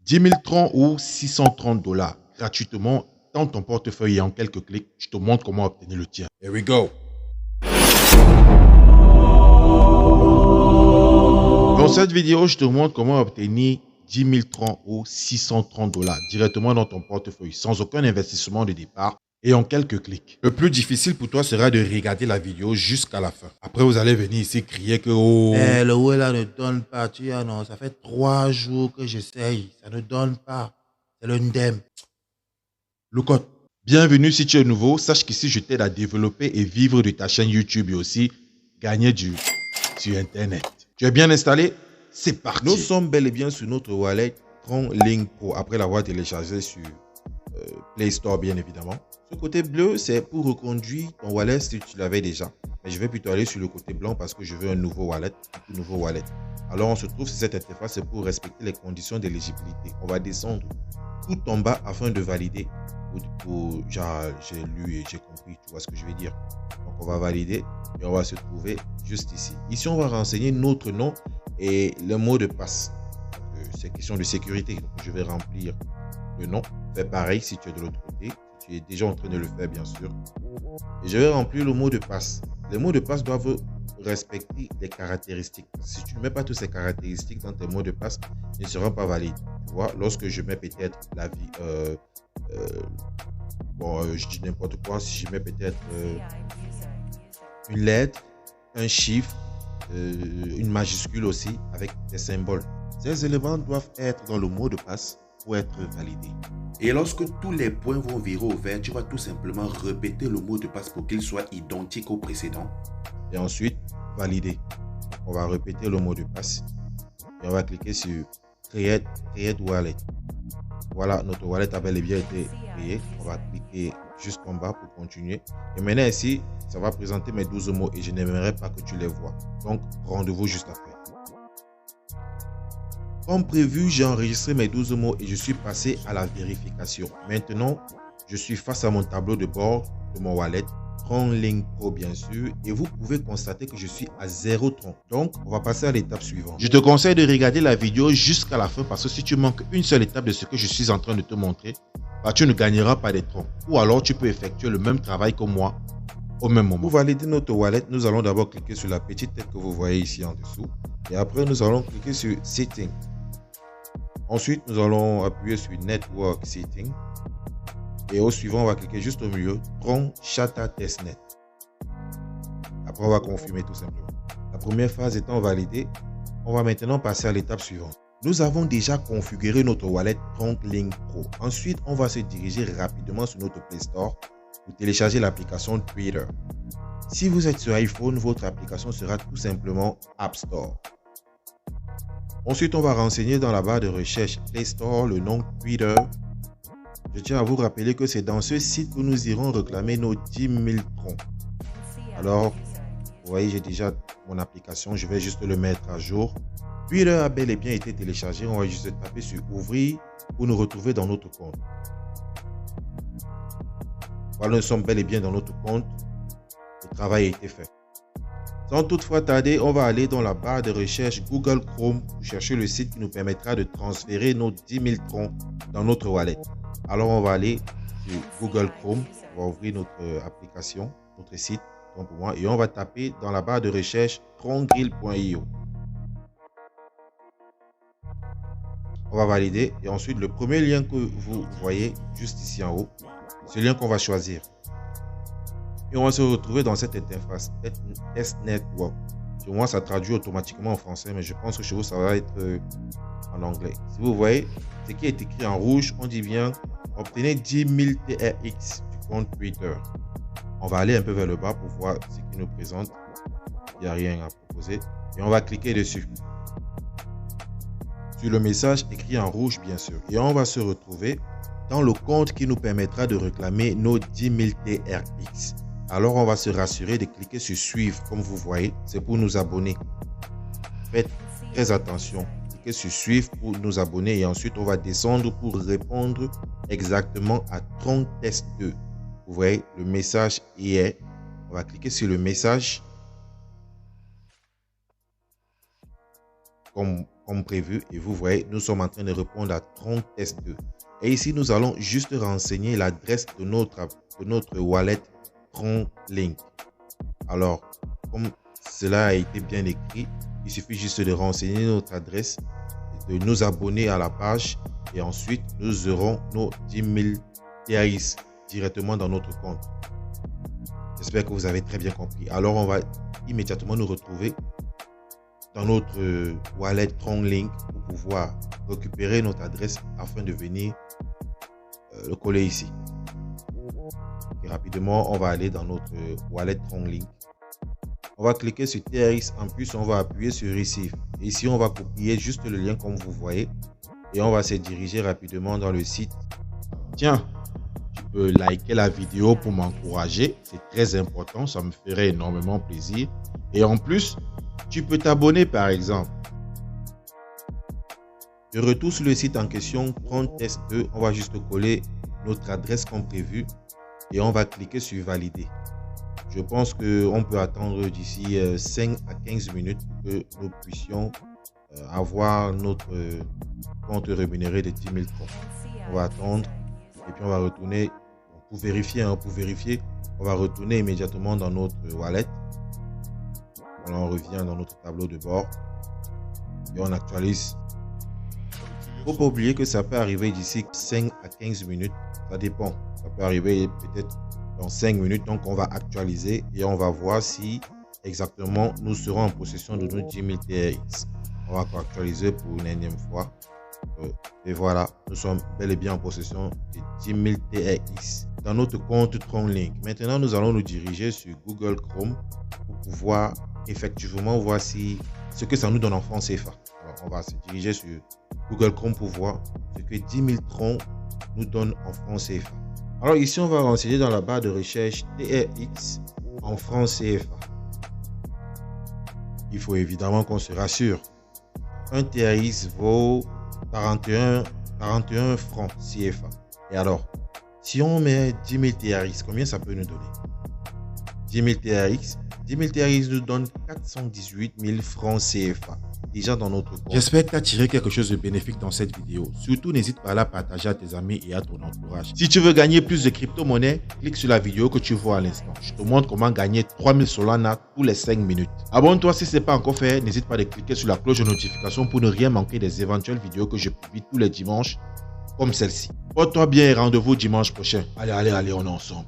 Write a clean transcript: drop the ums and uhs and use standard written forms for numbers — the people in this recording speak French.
10 000 troncs ou 630 $ gratuitement dans ton portefeuille et en quelques clics, je te montre comment obtenir le tien. Here we go. Dans cette vidéo, je te montre comment obtenir 10 000 troncs ou 630 $ directement dans ton portefeuille sans aucun investissement de départ et en quelques clics. Le plus difficile pour toi sera de regarder la vidéo jusqu'à la fin. Après, vous allez venir ici crier que oh, le ouais là ne donne pas. Tu vois, non, ça fait 3 jours que j'essaye. Ça ne donne pas. C'est le ndem. Le code. Bienvenue si tu es nouveau. Sache qu'ici, je t'aide à développer et vivre de ta chaîne YouTube et aussi gagner sur Internet. Tu es bien installé? C'est parti. Nous sommes bel et bien sur notre wallet TronLink Pro après l'avoir téléchargé sur Play Store, bien évidemment. Ce côté bleu, c'est pour reconduire ton wallet si tu l'avais déjà. Mais je vais plutôt aller sur le côté blanc parce que je veux un nouveau wallet. Alors, on se trouve sur cette interface, c'est pour respecter les conditions d'éligibilité. On va descendre tout en bas afin de valider. J'ai lu et j'ai compris, tu vois ce que je veux dire. Donc, on va valider et on va se trouver juste ici. Ici, on va renseigner notre nom et le mot de passe. C'est question de sécurité. Donc, je vais remplir le nom. Fais pareil si tu es de l'autre côté. Si tu es déjà en train de le faire, bien sûr. Et je vais remplir le mot de passe. Les mots de passe doivent respecter les caractéristiques. Si tu ne mets pas toutes ces caractéristiques dans tes mots de passe, ils ne seront pas valides. Tu vois, lorsque je mets peut-être la vie, je dis n'importe quoi. Si je mets peut-être une lettre, un chiffre, une majuscule aussi avec des symboles. Ces éléments doivent être dans le mot de passe pour être validés. Et lorsque tous les points vont virer au vert, tu vas tout simplement répéter le mot de passe pour qu'il soit identique au précédent. Et ensuite, valider. On va répéter le mot de passe. Et on va cliquer sur Create Wallet. Voilà, notre wallet a bel et bien été créé. On va cliquer juste en bas pour continuer. Et maintenant ici, ça va présenter mes 12 mots et je n'aimerais pas que tu les vois. Donc, rendez-vous juste après. Comme prévu, j'ai enregistré mes 12 mots et je suis passé à la vérification. Maintenant, je suis face à mon tableau de bord de mon wallet, TronLink Pro bien sûr, et vous pouvez constater que je suis à 0 tronc. Donc, on va passer à l'étape suivante. Je te conseille de regarder la vidéo jusqu'à la fin parce que si tu manques une seule étape de ce que je suis en train de te montrer, tu ne gagneras pas des troncs. Ou alors, tu peux effectuer le même travail que moi au même moment. Pour valider notre wallet, nous allons d'abord cliquer sur la petite tête que vous voyez ici en dessous. Et après, nous allons cliquer sur Setting. Ensuite, nous allons appuyer sur Network Setting. Et au suivant, on va cliquer juste au milieu, Tron Chata Testnet. Après, on va confirmer tout simplement. La première phase étant validée, on va maintenant passer à l'étape suivante. Nous avons déjà configuré notre wallet TronLink Pro. Ensuite, on va se diriger rapidement sur notre Play Store pour télécharger l'application Twitter. Si vous êtes sur iPhone, votre application sera tout simplement App Store. Ensuite, on va renseigner dans la barre de recherche Play Store le nom Twitter. Je tiens à vous rappeler que c'est dans ce site que nous irons réclamer nos 10 000 troncs. Alors, vous voyez, j'ai déjà mon application. Je vais juste le mettre à jour. Twitter a bel et bien été téléchargé. On va juste taper sur Ouvrir pour nous retrouver dans notre compte. Voilà, nous sommes bel et bien dans notre compte. Le travail a été fait. Sans toutefois tarder, on va aller dans la barre de recherche Google Chrome pour chercher le site qui nous permettra de transférer nos 10 000 troncs dans notre wallet. Alors, on va aller sur Google Chrome, on va ouvrir notre application, notre site, pour moi, et on va taper dans la barre de recherche trongrill.io. On va valider et ensuite le premier lien que vous voyez juste ici en haut, c'est le lien qu'on va choisir. Et on va se retrouver dans cette interface Test Network. Sur moi, ça traduit automatiquement en français, mais je pense que chez vous, ça va être en anglais. Si vous voyez, ce qui est écrit en rouge, on dit bien obtenez 10 000 TRX du compte Twitter. On va aller un peu vers le bas pour voir ce qui nous présente. Il n'y a rien à proposer. Et on va cliquer dessus. Sur le message écrit en rouge, bien sûr. Et on va se retrouver dans le compte qui nous permettra de réclamer nos 10 000 TRX. Alors, on va se rassurer de cliquer sur Suivre. Comme vous voyez, c'est pour nous abonner. Faites très attention. Cliquez sur Suivre pour nous abonner et ensuite, on va descendre pour répondre exactement à Tron Test 2. Vous voyez, le message y est. On va cliquer sur le message. Comme comme prévu. Et vous voyez, nous sommes en train de répondre à Tron Test 2. Et ici, nous allons juste renseigner l'adresse de notre wallet Tron Link. Alors, comme cela a été bien écrit, il suffit juste de renseigner notre adresse, de nous abonner à la page et ensuite, nous aurons nos 10 000 TRX directement dans notre compte. J'espère que vous avez très bien compris. Alors, on va immédiatement nous retrouver dans notre wallet Tron Link pour pouvoir récupérer notre adresse afin de venir le coller ici. Et rapidement, on va aller dans notre wallet Tron Link. On va cliquer sur TRX. En plus, on va appuyer sur Receive. Et ici, on va copier juste le lien comme vous voyez. Et on va se diriger rapidement dans le site. Tiens, tu peux liker la vidéo pour m'encourager. C'est très important. Ça me ferait énormément plaisir. Et en plus, tu peux t'abonner par exemple. De retour sur le site en question, Tron Test 2, on va juste coller notre adresse comme prévu et on va cliquer sur valider. Je pense qu'on peut attendre d'ici 5 à 15 minutes pour que nous puissions avoir notre compte rémunéré de 10 000 francs. On va attendre et puis on va retourner pour vérifier. On va retourner immédiatement dans notre wallet. Voilà, on revient dans notre tableau de bord et on actualise. Il ne faut pas oublier que ça peut arriver d'ici 5 à 15 minutes. Ça dépend. Ça peut arriver peut-être dans 5 minutes. Donc, on va actualiser et on va voir si exactement nous serons en possession de nos 10 000 TRX. On va actualiser pour une énième fois. Et voilà, nous sommes bel et bien en possession de 10 000 TRX dans notre compte Tron Link. Maintenant, nous allons nous diriger sur Google Chrome pour pouvoir effectivement voir si ce que ça nous donne en francs CFA. Alors, on va se diriger sur Google Chrome pour voir ce que 10 000 troncs nous donne en francs CFA. Alors ici, on va renseigner dans la barre de recherche TRX en francs CFA. Il faut évidemment qu'on se rassure. Un TRX vaut 41 francs CFA. Et alors, si on met 10 000 TRX, combien ça peut nous donner? 10 000 TRX. 10 000 TRX nous donne 418 000 francs CFA. Déjà dans notre compte. J'espère que tu as tiré quelque chose de bénéfique dans cette vidéo. Surtout, n'hésite pas à la partager à tes amis et à ton entourage. Si tu veux gagner plus de crypto-monnaies, clique sur la vidéo que tu vois à l'instant. Je te montre comment gagner 3000 Solana tous les 5 minutes. Abonne-toi si ce n'est pas encore fait. N'hésite pas à cliquer sur la cloche de notification pour ne rien manquer des éventuelles vidéos que je publie tous les dimanches comme celle-ci. Porte-toi bien et rendez-vous dimanche prochain. Allez, on est ensemble.